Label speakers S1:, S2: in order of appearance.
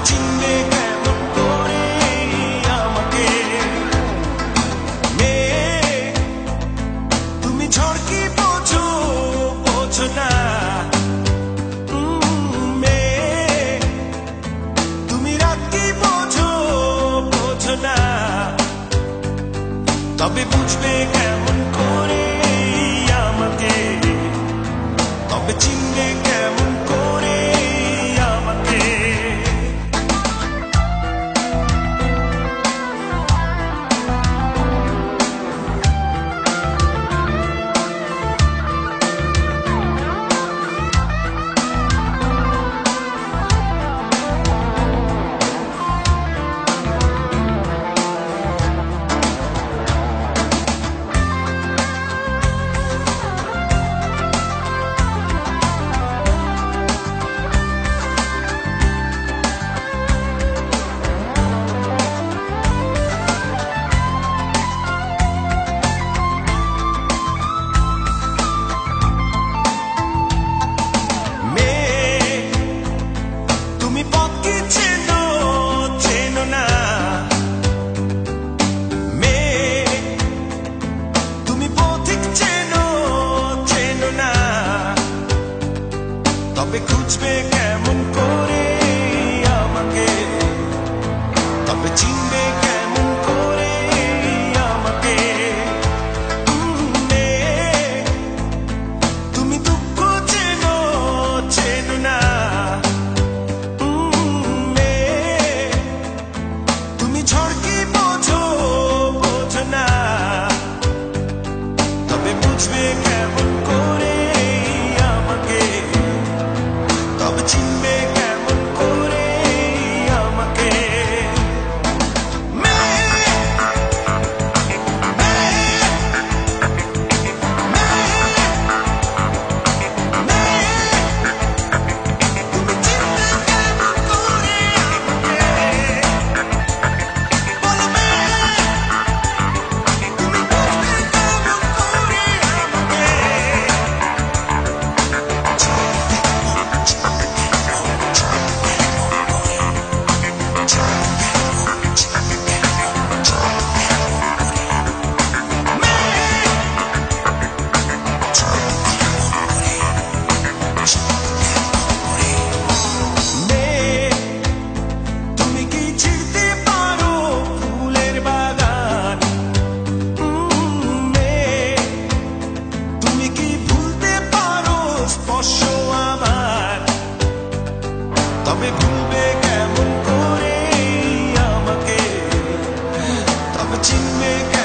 S1: চিনবে কেমন করে আমাকে? মেয়ে তুমি ঝড় কি বোঝো, বোঝো না। মেয়ে তুমি রাত কি বোঝো, বোঝো না। তবে বুঝবে কেমন করে আমাকে, তবে চিনবে কেমন করে আমাকে। তবে খুঁজবে কেমন করে আমাকে, তবে চিনবে কেমন করে আমাকে। তুমি দুঃখ চেনো, চেনো না। তুমি ঝড় কি বোঝো, বোঝো না। তবে বুঝবে কেমন করে আমাকে, তবে চিনবে কেমন করে আমাকে। তবে ভুলবে কেমন করে আমাকে, তবে চিনবে।